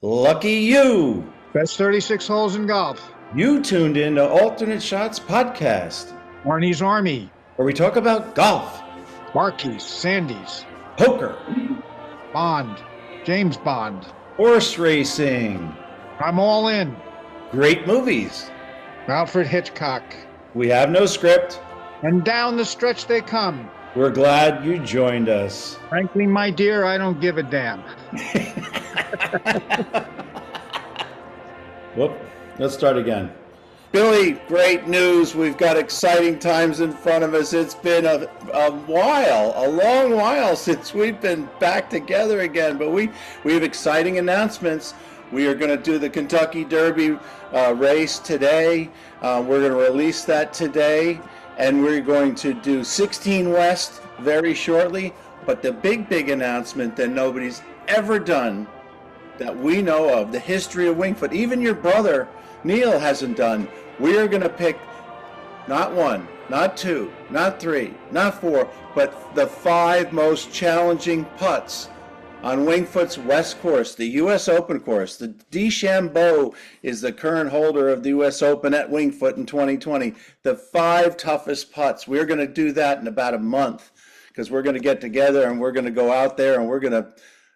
Lucky you! Best 36 holes in golf. You tuned in to Alternate Shots Podcast, Arnie's Army. where we talk about golf, Marquis, Sandys, poker, Bond, James Bond. horse racing, I'm all in. great movies. Alfred Hitchcock. We have no script. And down the stretch they come. We're glad you joined us. Frankly, my dear, I don't give a damn. Whoop, let's start again. Billy, great news. We've got exciting times in front of us. It's been a long while since we've been back together again, but we have exciting announcements. We are going to do the Kentucky Derby race today. We're going to release that today, and we're going to do 16 West very shortly. But the big announcement that nobody's ever done that we know of, the history of Winged Foot, even your brother Neil hasn't done. We are going to pick not one, not two, not three, not four, but the 5 most challenging putts on Winged Foot's West course, the U.S. Open course. The DeChambeau is the current holder of the U.S. Open at Winged Foot in 2020. The 5 toughest putts. We're going to do that in about a month because we're going to get together and we're going to go out there and we're going to.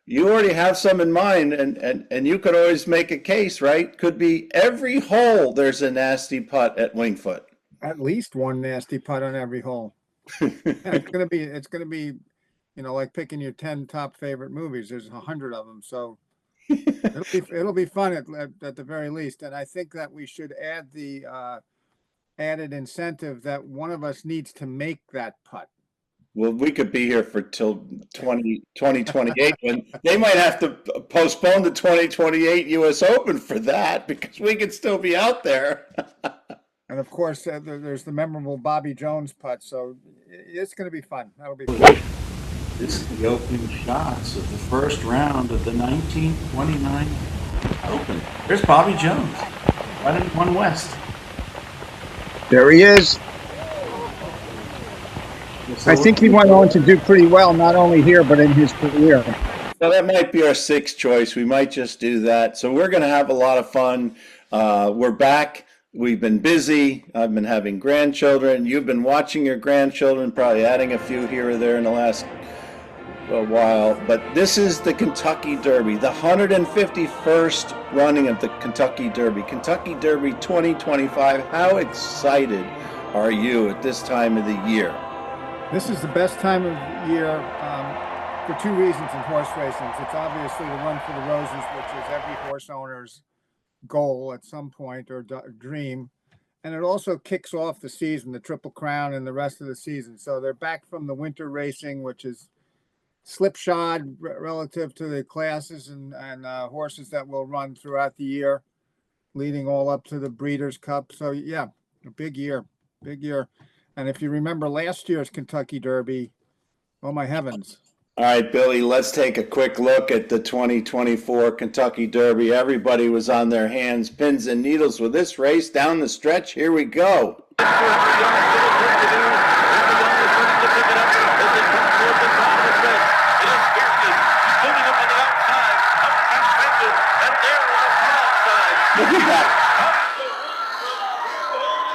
You already have some in mind, and you could always make a case, right? Could be every hole there's a nasty putt at Winged Foot. At least one nasty putt on every hole. It's gonna be, like picking your 10 top favorite movies. There's 100 of them, so it'll be fun at the very least. And I think that we should add the added incentive that one of us needs to make that putt. Well, we could be here for till 2028 when they might have to postpone the 2028 U.S. Open for that because we could still be out there. And of course, there's the memorable Bobby Jones putt. So it's going to be fun. That'll be fun. This is the opening shots of the first round of the 1929 Open. There's Bobby Jones, right in one West. There he is. I think he went on to do pretty well, not only here, but in his career. Now, that might be our 6th choice. We might just do that. So we're going to have a lot of fun. We're back. We've been busy. I've been having grandchildren. You've been watching your grandchildren, probably adding a few here or there in the last while. But this is the Kentucky Derby, the 151st running of the Kentucky Derby. Kentucky Derby 2025. How excited are you at this time of the year? This is the best time of year for 2 reasons in horse racing. It's obviously the Run for the Roses, which is every horse owner's goal at some point or dream. And it also kicks off the season, the Triple Crown and the rest of the season. So they're back from the winter racing, which is slipshod relative to the classes and horses that will run throughout the year, leading all up to the Breeders' Cup. So, yeah, a big year, big year. And if you remember last year's Kentucky Derby, oh my heavens. All right, Billy, let's take a quick look at the 2024 Kentucky Derby. Everybody was on their hands, pins and needles with this race down the stretch. Here we go.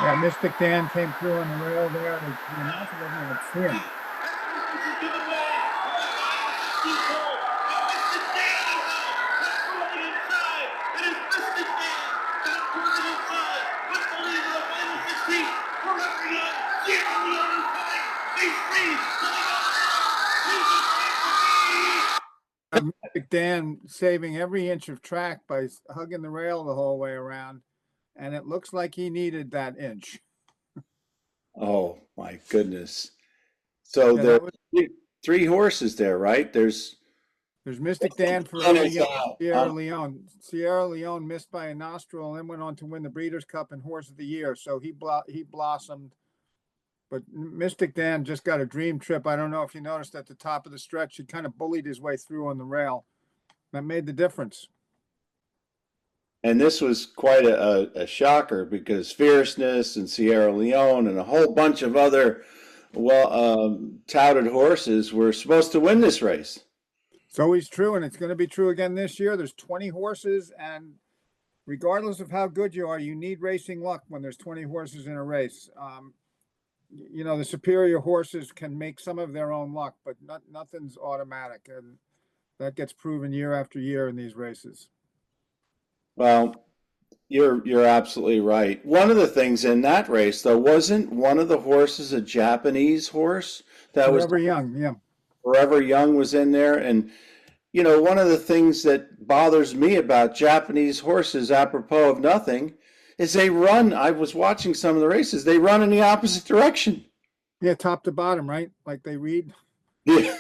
Yeah, Mystic Dan came through on the rail there. The announcer wasn't even seeing. Mystic Dan saving every inch of track by hugging the rail the whole way around. And it looks like he needed that inch. Oh, my goodness. So there are 3 horses there, right? There's Mystic Dan for Sierra Leone. Sierra Leone missed by a nostril and then went on to win the Breeders' Cup and Horse of the Year. So he blossomed. But Mystic Dan just got a dream trip. I don't know if you noticed at the top of the stretch, he kind of bullied his way through on the rail. That made the difference. And this was quite a shocker because Fierceness and Sierra Leone and a whole bunch of other touted horses were supposed to win this race. It's always true, and it's going to be true again this year. There's 20 horses, and regardless of how good you are, you need racing luck when there's 20 horses in a race. You know, the superior horses can make some of their own luck, but nothing's automatic, and that gets proven year after year in these races. Well, you're absolutely right. One of the things in that race, though, wasn't one of the horses a Japanese horse that was Forever Young, yeah. Forever Young was in there? And you know, one of the things that bothers me about Japanese horses, apropos of nothing, is they run. I was watching some of the races. They run in the opposite direction. Yeah, top to bottom, right? Like they read. Yeah.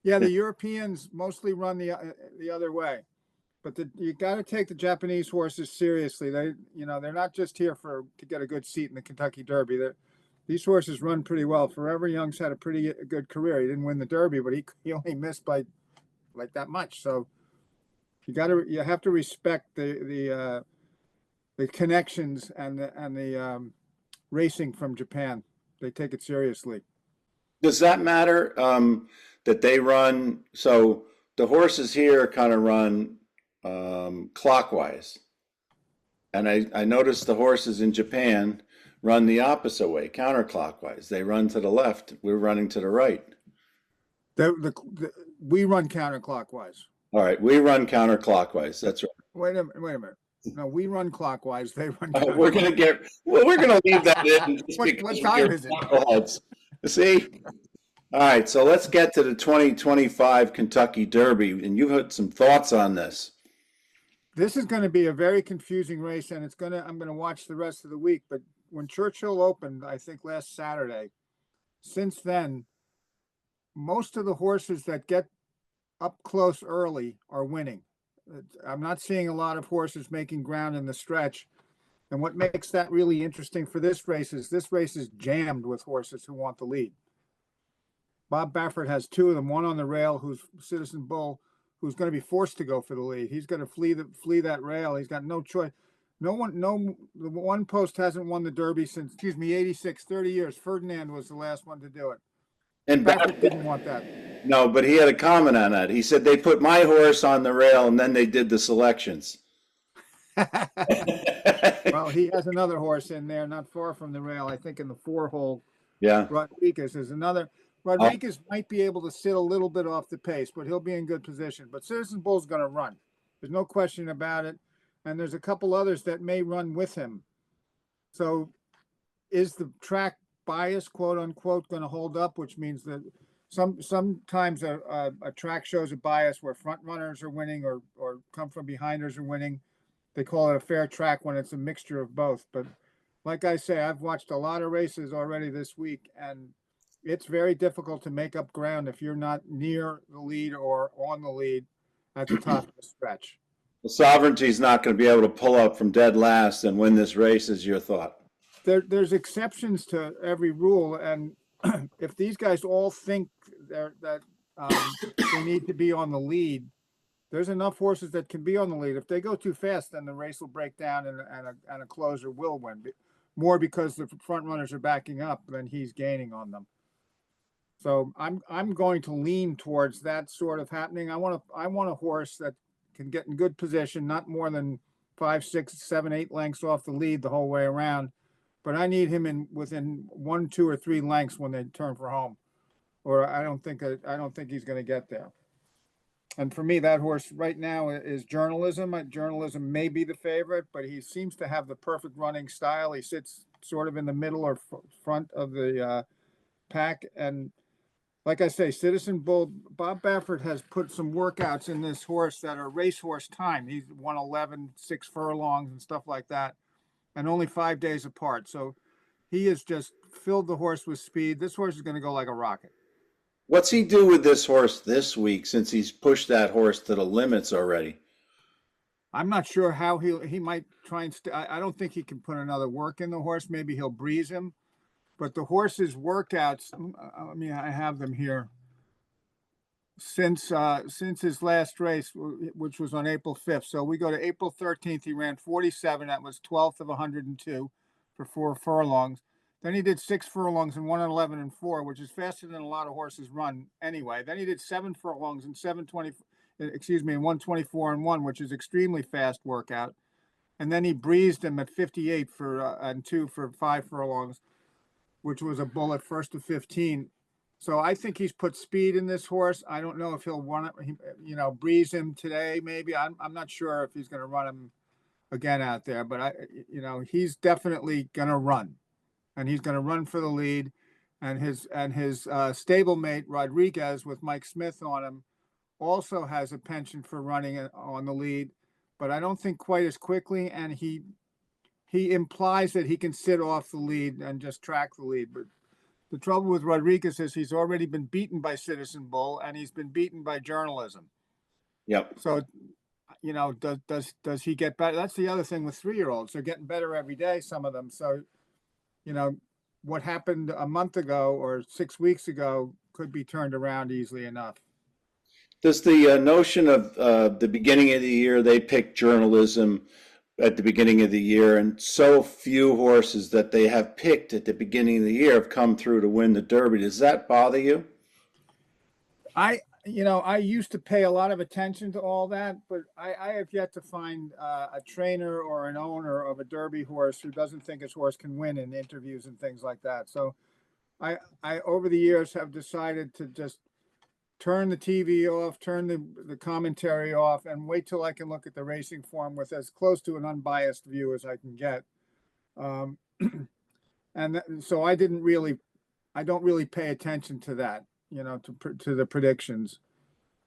Yeah, the Europeans mostly run the other way. But you got to take the Japanese horses seriously. They're not just here to get a good seat in the Kentucky Derby. These horses run pretty well. Forever Young's had a pretty good career. He didn't win the Derby, but he only missed by like that much. So you have to respect the connections and the racing from Japan. They take it seriously. Does that matter that they run? So the horses here kind of run clockwise. And I noticed the horses in Japan run the opposite way, counterclockwise. They run to the left. We're running to the right. We run counterclockwise. All right, we run counterclockwise. That's right. Wait a minute. No, we run clockwise. They run. We're gonna leave that in. Just what time is it? Knuckleheads. See. All right, so let's get to the 2025 Kentucky Derby, and you've had some thoughts on this. This is going to be a very confusing race, and I'm going to watch the rest of the week. But when Churchill opened, I think last Saturday, since then, most of the horses that get up close early are winning. I'm not seeing a lot of horses making ground in the stretch. And what makes that really interesting for this race is jammed with horses who want the lead. Bob Baffert has two of them, one on the rail, who's Citizen Bull, who's going to be forced to go for the lead. He's going to flee that rail. He's got no choice. The one post hasn't won the Derby since, 86, 30 years. Ferdinand was the last one to do it. And Baffert didn't want that. No, but he had a comment on that. He said they put my horse on the rail and then they did the selections. Well, he has another horse in there, not far from the rail. I think in the 4-hole. Yeah. Rodriguez is another. Rodriguez might be able to sit a little bit off the pace, but he'll be in good position. But Citizen Bull's going to run. There's no question about it. And there's a couple others that may run with him. So is the track bias, quote unquote, going to hold up? Which means that sometimes a track shows a bias where front runners are winning or come from behinders are winning. They call it a fair track when it's a mixture of both. But like I say, I've watched a lot of races already this week, and it's very difficult to make up ground if you're not near the lead or on the lead at the top of the stretch. The Sovereignty's not going to be able to pull up from dead last and win this race, is your thought? There's exceptions to every rule, and if these guys all think that they need to be on the lead, there's enough horses that can be on the lead. If they go too fast, then the race will break down and a closer will win. More because the front runners are backing up than he's gaining on them. So I'm going to lean towards that sort of happening. I want a horse that can get in good position, not more than 5, 6, 7, 8 lengths off the lead the whole way around. But I need him within 1, 2, or 3 lengths when they turn for home, or I don't think he's going to get there. And for me, that horse right now is Journalism. Journalism may be the favorite, but he seems to have the perfect running style. He sits sort of in the middle or front of the pack. And like I say, Citizen Bull, Bob Baffert has put some workouts in this horse that are racehorse time. He's won 11, 6 furlongs and stuff like that, and only 5 days apart. So he has just filled the horse with speed. This horse is going to go like a rocket. What's he do with this horse this week, since he's pushed that horse to the limits already? I'm not sure how he might try and I don't think he can put another work in the horse. Maybe he'll breeze him. But the horse's workouts, I have them here. Since his last race, which was on April 5th. So we go to April 13th, he ran 47. That was 12th of 102 for 4 furlongs. Then he did 6 furlongs in 1:11.4, which is faster than a lot of horses run anyway. Then he did 7 furlongs in 7:20, in 1:24.1, which is extremely fast workout. And then he breezed him at 58 and 2 for 5 furlongs, which was a bullet first to 15. So I think he's put speed in this horse. I don't know if he'll run it, breeze him today. Maybe I'm not sure if he's going to run him again out there, but he's definitely going to run, and he's going to run for the lead. And his stablemate Rodriguez with Mike Smith on him also has a penchant for running on the lead, but I don't think quite as quickly. And he implies that he can sit off the lead and just track the lead. But the trouble with Rodriguez is he's already been beaten by Citizen Bull, and he's been beaten by Journalism. Yep. So, does he get better? That's the other thing with 3-year-olds. They're getting better every day, some of them. So, what happened a month ago or 6 weeks ago could be turned around easily enough. Does the notion of the beginning of the year, they pick Journalism at the beginning of the year, and so few horses that they have picked at the beginning of the year have come through to win the Derby. Does that bother you? I used to pay a lot of attention to all that, but I have yet to find a trainer or an owner of a Derby horse who doesn't think his horse can win in interviews and things like that. So I over the years have decided to just turn the TV off, turn the commentary off, and wait till I can look at the racing form with as close to an unbiased view as I can get. So I don't really pay attention to that, to the predictions.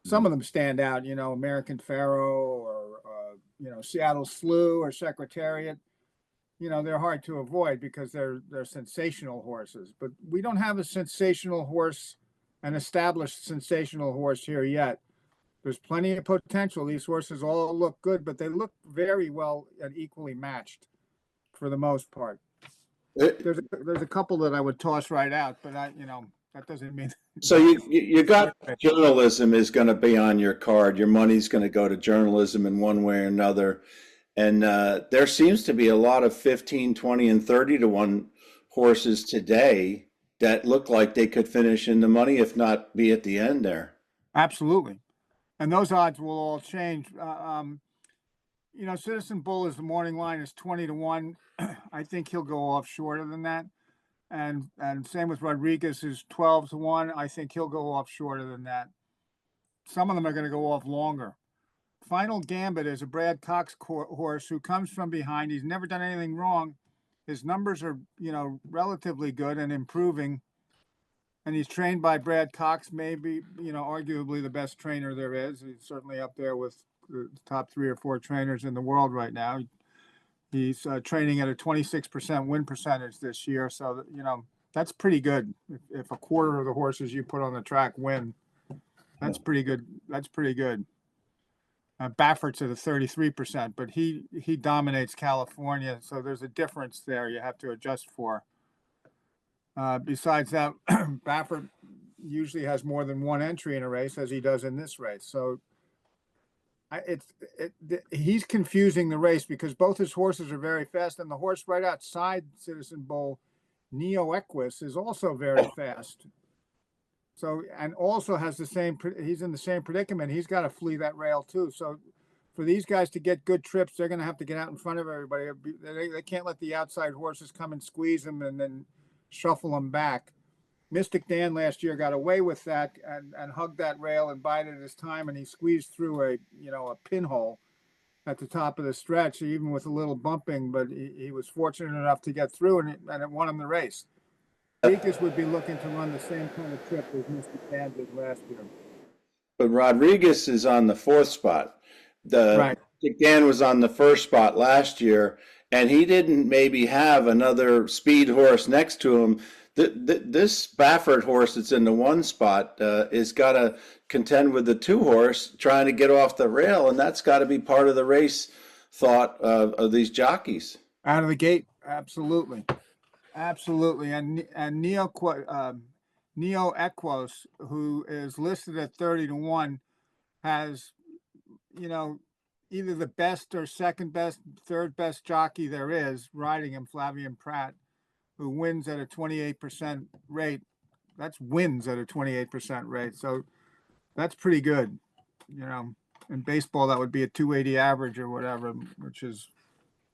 Some of them stand out, American Pharoah or, Seattle Slew or Secretariat. They're hard to avoid because they're sensational horses, but we don't have a sensational horse, an established sensational horse here yet. There's plenty of potential. These horses all look good, but they look very well and equally matched for the most part. There's a couple that I would toss right out, but that doesn't mean. So you got Journalism is going to be on your card. Your money's going to go to Journalism in one way or another. And there seems to be a lot of 15, 20, and 30 to 1 horses today that look like they could finish in the money, if not be at the end there. Absolutely. And those odds will all change. Citizen Bull is the morning line is 20 to 1. I think he'll go off shorter than that. And same with Rodriguez is 12 to 1. I think he'll go off shorter than that. Some of them are going to go off longer. Final Gambit is a Brad Cox horse who comes from behind. He's never done anything wrong. His numbers are, relatively good and improving. And he's trained by Brad Cox, maybe, arguably the best trainer there is. He's certainly up there with the top 3 or 4 trainers in the world right now. He's training at a 26% win percentage this year. So, that's pretty good. If a quarter of the horses you put on the track win, that's pretty good. That's pretty good. Baffert's at a 33%, but he dominates California. So there's a difference there you have to adjust for. Besides that, Baffert usually has more than one entry in a race, as he does in this race. So he's confusing the race because both his horses are very fast, and the horse right outside Citizen Bull, Neo Equus, is also very fast. So, and also has he's in the same predicament. He's got to flee that rail too. So for these guys to get good trips, they're going to have to get out in front of everybody. They can't let the outside horses come and squeeze them and then shuffle them back. Mystic Dan last year got away with that and hugged that rail and bided his time, and he squeezed through a pinhole at the top of the stretch, even with a little bumping, but he was fortunate enough to get through, and it won him the race. Rodriguez would be looking to run the same kind of trip as Mystic Dan did last year. But Rodriguez is on the 4th spot. Right. Mystic Dan was on the 1st spot last year, and he didn't maybe have another speed horse next to him. This Baffert horse that's in the 1 spot is got to contend with the 2 horse trying to get off the rail, and that's got to be part of the race thought of these jockeys. Out of the gate, absolutely. Absolutely. And Neo Equos, who is listed at 30 to 1, has, either the best or second best, third best jockey there is riding him, Flavien Prat. who wins at a 28% rate. That's wins at a 28% rate. So that's pretty good. You know, in baseball, that would be a 280 average or whatever, which is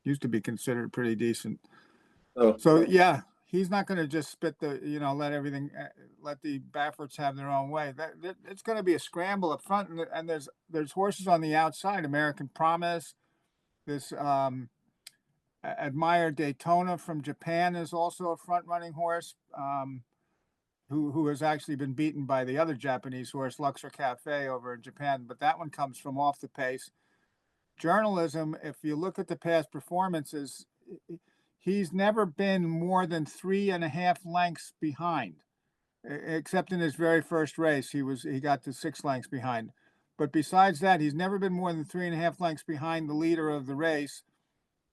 used to be considered pretty decent. So, So yeah, he's not going to just spit the, let everything, let the Bafferts have their own way. It's going to be a scramble up front, and there's horses on the outside. American Promise, this Admire Daytona from Japan is also a front running horse, who has actually been beaten by the other Japanese horse, Luxor Cafe, over in Japan. But that one comes from off the pace. Journalism, if you look at the past performances, he's never been more than 3.5 lengths behind, except in his very first race. He got to 6 lengths behind. But besides that, he's never been more than 3.5 lengths behind the leader of the race.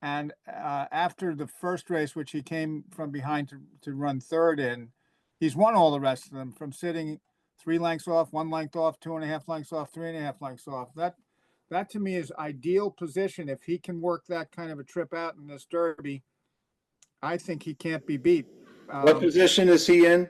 And after the first race, which he came from behind to run third in, he's won all the rest of them from sitting 3 lengths off, 1 length off, 2.5 lengths off, 3.5 lengths off. That to me is ideal position. If he can work that kind of a trip out in this Derby, I think he can't be beat. what position is he in?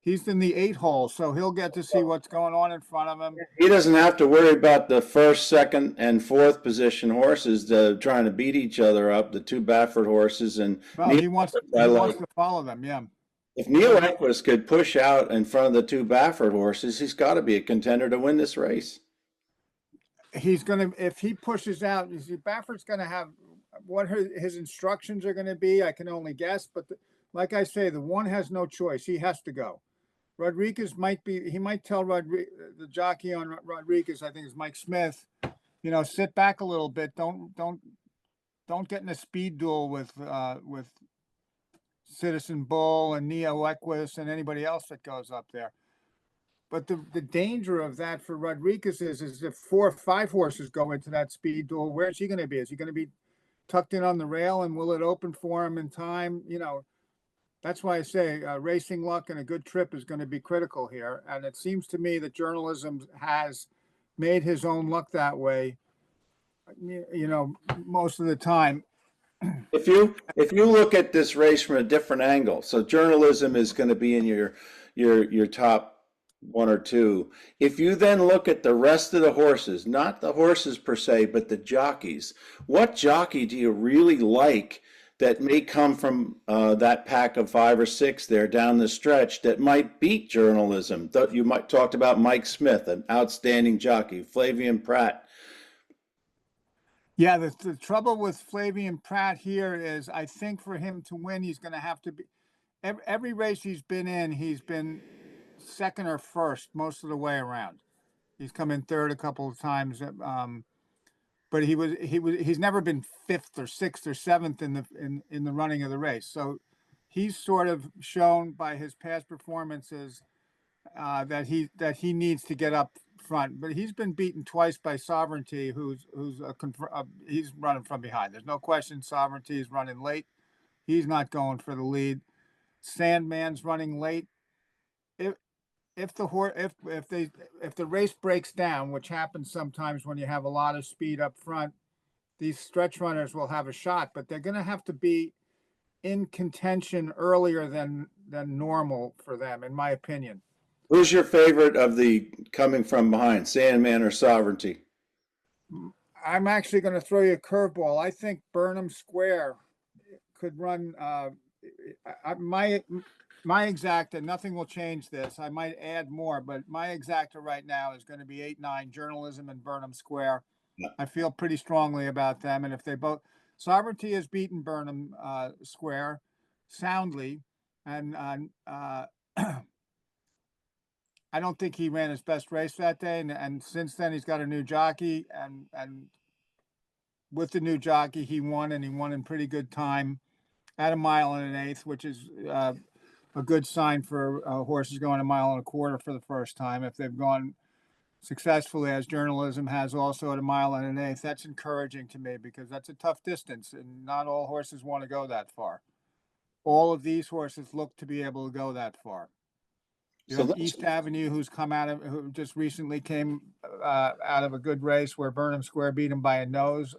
He's in the 8 hole, so he'll get to see what's going on in front of him. He doesn't have to worry about the first, second, and fourth position horses trying to beat each other up, the 2 Baffert horses. And Well, he wants to follow them, yeah. If Neil Equus could push out in front of the 2 Baffert horses, he's got to be a contender to win this race. He's going to, if he pushes out, you see, Baffert's going to have what his instructions are going to be. I can only guess, but like I say, the one has no choice. He has to go. Rodriguez might tell the jockey on Rodriguez, I think is Mike Smith, sit back a little bit. Don't get in a speed duel with Citizen Bull and Neo Equus and anybody else that goes up there. But the danger of that for Rodriguez is if 4 or 5 horses go into that speed duel, where's he going to be? Is he going to be tucked in on the rail, and will it open for him in time? That's why I say racing luck and a good trip is going to be critical here. And it seems to me that journalism has made his own luck that way, most of the time. If you look at this race from a different angle, so journalism is going to be in your top 1 or 2. If you then look at the rest of the horses, not the horses per se, but the jockeys, what jockey do you really like that may come from that pack of 5 or 6 there down the stretch that might beat journalism? You might talked about Mike Smith, an outstanding jockey, Flavien Prat. Yeah, the trouble with Flavien Prat here is, I think for him to win, he's going to have to be every race he's been second or first most of the way around. He's come in third a couple of times, but he's never been 5th or 6th or 7th in the running of the race. So he's sort of shown by his past performances that he needs to get up front. But he's been beaten twice by Sovereignty, he's running from behind. There's no question Sovereignty is running late. He's not going for the lead. Sandman's running late. If the race breaks down, which happens sometimes when you have a lot of speed up front, these stretch runners will have a shot, but they're going to have to be in contention earlier than normal for them, in my opinion. Who's your favorite of the coming from behind, Sandman or Sovereignty? I'm actually going to throw you a curveball. I think Burnham Square could run. My exacta, nothing will change this. I might add more, but my exacta right now is going to be 8-9 Journalism and Burnham Square. Yeah. I feel pretty strongly about them. And if they both, Sovereignty has beaten Burnham Square soundly. And I don't think he ran his best race that day. And since then he's got a new jockey, and with the new jockey, he won, and he won in pretty good time at 1 1/8, which is, a good sign for horses going 1 1/4 for the first time. If they've gone successfully, as Journalism has also at 1 1/8, that's encouraging to me, because that's a tough distance and not all horses want to go that far. All of these horses look to be able to go that far. East Avenue, who just recently came out of a good race where Burnham Square beat him by a nose.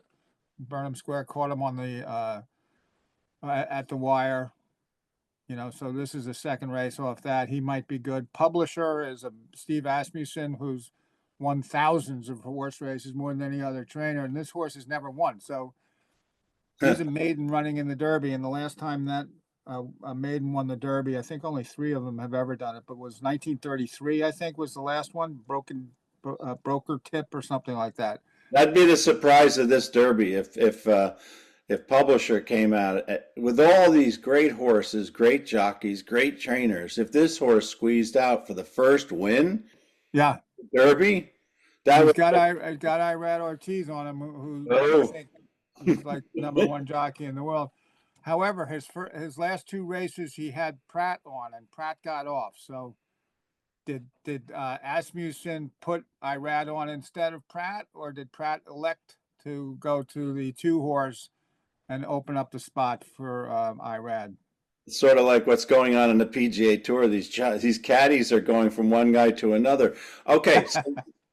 Burnham Square caught him on the at the wire. So this is the second race off that. He might be good. Publisher is a Steve Asmussen, who's won thousands of horse races, more than any other trainer, and this horse has never won. So he's a maiden running in the Derby, and the last time that a maiden won the Derby, I think only 3 of them have ever done it, but was 1933, I think, was the last one. Broker Tip or something like that. That'd be the surprise of this Derby if Publisher came out with all these great horses, great jockeys, great trainers. If this horse squeezed out for the first win, Yeah, Derby, that he's would got Irad Ortiz on him, who I think he's like #1 jockey in the world. However, his last 2 races he had Pratt on, and Pratt got off. So did Asmussen put Irad on instead of Pratt, or did Pratt elect to go to the 2-horse and open up the spot for Irad? It's sort of like what's going on in the PGA Tour. These caddies are going from one guy to another. Okay, so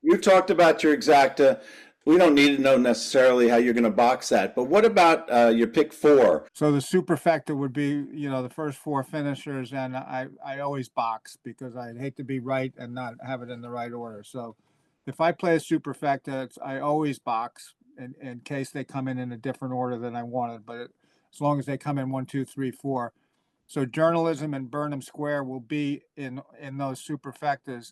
you talked about your exacta. We don't need to know necessarily how you're going to box that, but what about your pick 4? So the superfecta would be, the first 4 finishers, and I always box because I'd hate to be right and not have it in the right order. So if I play a superfecta, I always box in case they come in a different order than I wanted, but as long as they come in 1, 2, 3, 4. So Journalism and Burnham Square will be in those superfectas.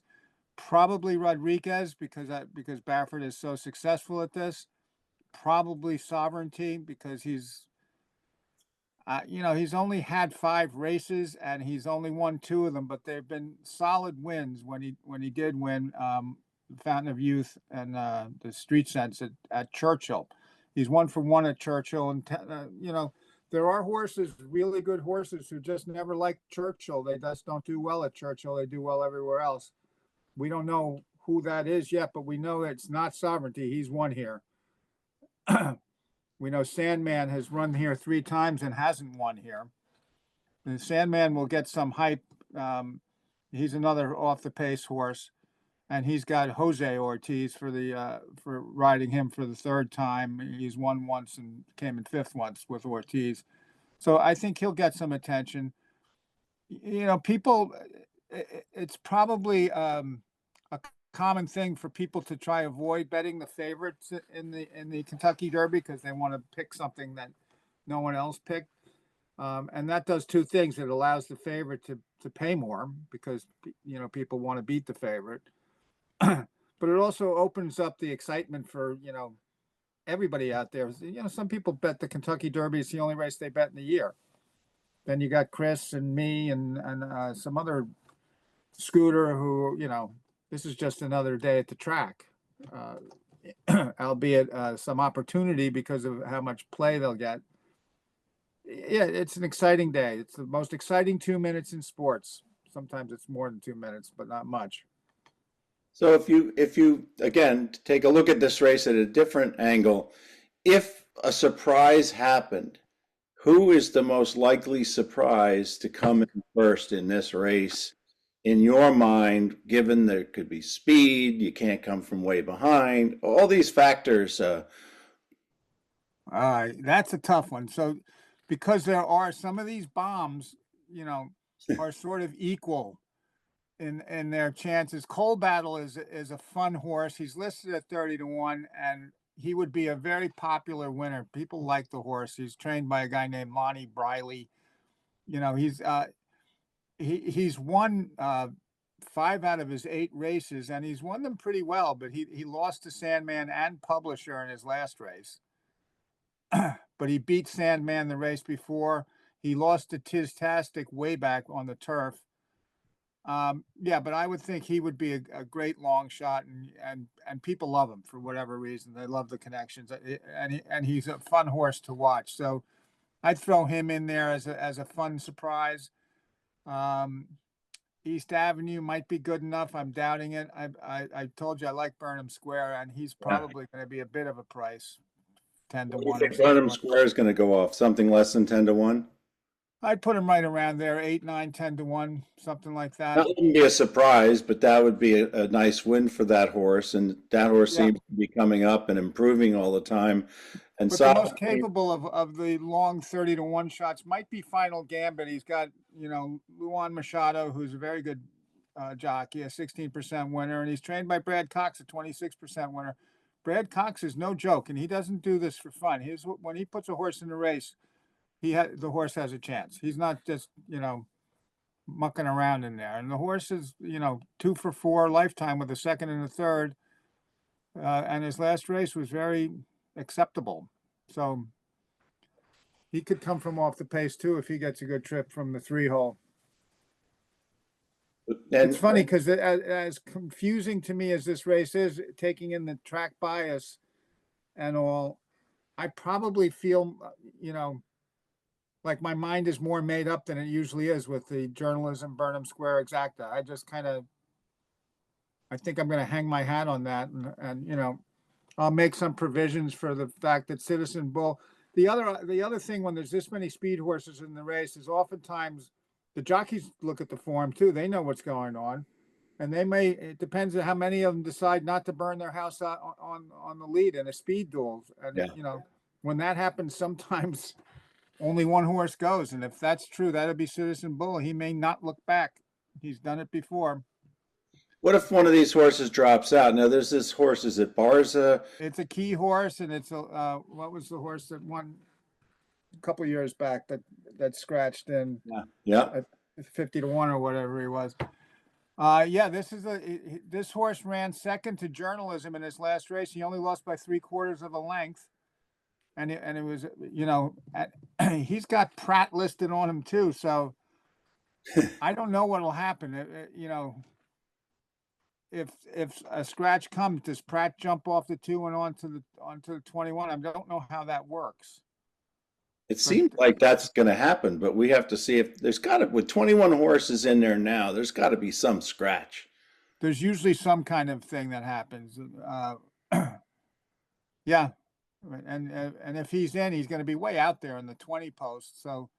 Probably Rodriguez because Baffert is so successful at this. Probably Sovereignty because he's only had 5 races and he's only won 2 of them, but they've been solid wins when he did win Fountain of Youth and the Street Sense at Churchill. He's 1 for 1 at Churchill, and there are horses, really good horses, who just never like Churchill. They just don't do well at Churchill. They do well everywhere else. We don't know who that is yet, but we know it's not Sovereignty. He's won here. We know Sandman has run here 3 times and hasn't won here. And Sandman will get some hype. He's another off the pace horse, and he's got Jose Ortiz for riding him for the 3rd time. He's won once and came in 5th once with Ortiz. So I think he'll get some attention. People, it's probably a common thing for people to try avoid betting the favorites in the Kentucky Derby because they want to pick something that no one else picked. And that does 2 things. It allows the favorite to pay more because, people want to beat the favorite. But it also opens up the excitement for, everybody out there. Some people bet the Kentucky Derby is the only race they bet in the year. Then you got Chris and me and some other scooter who, this is just another day at the track, albeit some opportunity because of how much play they'll get. Yeah, it's an exciting day. It's the most exciting 2 minutes in sports. Sometimes it's more than 2 minutes, but not much. So if you again take a look at this race at a different angle, if a surprise happened, who is the most likely surprise to come in first in this race in your mind, given there could be speed, you can't come from way behind, all these factors? That's a tough one. So because there are some of these bombs, are sort of equal in their chances. Coal Battle is a fun horse. He's listed at 30 to 1, and he would be a very popular winner. People like the horse. He's trained by a guy named Lonnie Briley. He's won 5 out of his 8 races, and he's won them pretty well, but he lost to Sandman and Publisher in his last race. But he beat Sandman the race before. He lost to Tiztastic way back on the turf. But I would think he would be a great long shot, and people love him for whatever reason. They love the connections, and he's a fun horse to watch. So I'd throw him in there as a fun surprise. East Avenue might be good enough. I'm doubting it. I told you I like Burnham Square, and he's probably going to be a bit of a price, 10 to 1. You think Burnham Square is going to go off something less than 10 to 1? I'd put him right around there, 8, 9, 10 to 1, something like that. That wouldn't be a surprise, but that would be a nice win for that horse. And that horse Yeah. seems to be coming up and improving all the time. And But so, the most capable of the long 30 to 1 shots might be Final Gambit. He's got, Luan Machado, who's a very good jockey, a 16% winner, and he's trained by Brad Cox, a 26% winner. Brad Cox is no joke, and he doesn't do this for fun. When he puts a horse in the race, the horse has a chance. He's not just, mucking around in there. And the horse is, 2 for 4 lifetime with a second and a third. And his last race was very acceptable. So he could come from off the pace too if he gets a good trip from the 3-hole. It's funny because as confusing to me as this race is, taking in the track bias and all, I probably feel, like my mind is more made up than it usually is with the journalism Burnham Square Exacta. I just I think I'm going to hang my hat on that, and I'll make some provisions for the fact that Citizen Bull. The other thing when there's this many speed horses in the race is oftentimes the jockeys look at the form too. They know what's going on, and it depends on how many of them decide not to burn their house out on the lead in a speed duel. And Yeah. When that happens, sometimes only one horse goes, and if that's true, that'll be Citizen Bull. He may not look back. He's done it before. What if one of these horses drops out? Now, there's this horse, is it Barza? It's a key horse, and it's what was the horse that won a couple years back that scratched in? Yeah. 50 to 1 or whatever he was. This horse ran second to Journalism in his last race. He only lost by 3/4 of a length, and it was he's got Pratt listed on him too. So I don't know what'll happen. If a scratch comes, does Pratt jump off the 2 and onto the 21? I don't know how that works. It seems like that's going to happen, but we have to see if with 21 horses in there now, there's got to be some scratch. There's usually some kind of thing that happens. Yeah. And if he's in, he's going to be way out there in the 20 post. So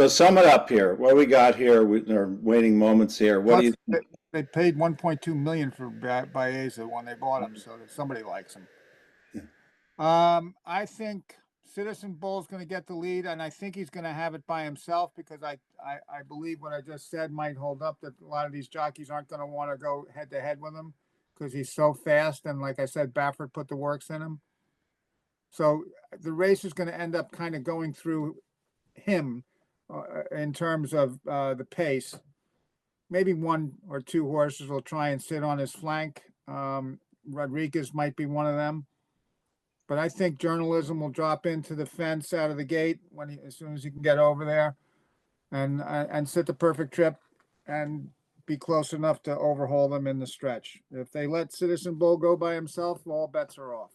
sum it up here. What we got here, our waiting moments here. What do you think? They paid $1.2 million for Baeza when they bought him, so somebody likes him. Yeah. I think Citizen Bull's going to get the lead, and I think he's going to have it by himself because I believe what I just said might hold up, that a lot of these jockeys aren't going to want to go head to head with him because he's so fast, and like I said, Baffert put the works in him. So the race is going to end up kind of going through him in terms of the pace. Maybe 1 or 2 horses will try and sit on his flank. Rodriguez might be one of them. But I think Journalism will drop into the fence out of the gate as soon as he can get over there and sit the perfect trip and be close enough to overhaul them in the stretch. If they let Citizen Bull go by himself, all bets are off.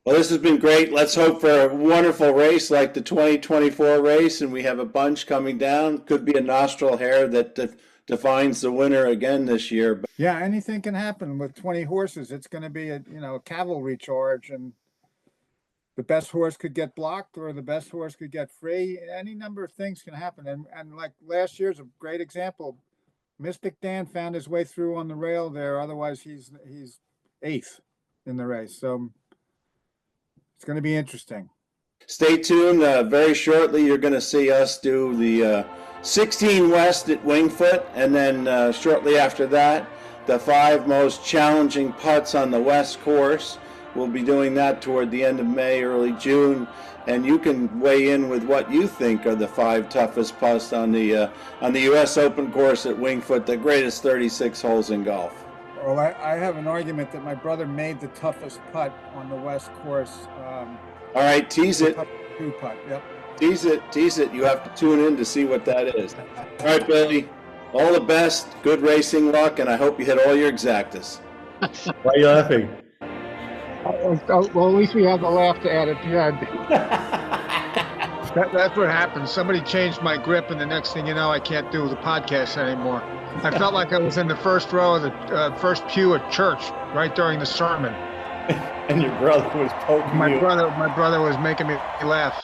Well, this has been great. Let's hope for a wonderful race like the 2024 race, and we have a bunch coming down. Could be a nostril hair that defines the winner again this year. Yeah, anything can happen with 20 horses. It's going to be a cavalry charge, and the best horse could get blocked or the best horse could get free. Any number of things can happen. And like last year's a great example. Mystic Dan found his way through on the rail there. Otherwise, he's 8th in the race. So it's going to be interesting. Stay tuned. Very shortly, you're going to see us do the 16 West at Wingfoot, and then shortly after that, the 5 most challenging putts on the West course. We'll be doing that toward the end of May, early June, and you can weigh in with what you think are the 5 toughest putts on the U.S. Open course at Wingfoot, the greatest 36 holes in golf. Well, I have an argument that my brother made the toughest putt on the West course. All right, tease it. 2 putt, yep. Tease it. You have to tune in to see what that is. All right, Billy, all the best, good racing luck, and I hope you hit all your exactas. Why are you laughing? Well, at least we have the laugh to add at the end. That's what happened. Somebody changed my grip, and the next thing you know, I can't do the podcast anymore. I felt like I was in the first row of the first pew at church right during the sermon. And your brother was poking My you. brother was making me laugh.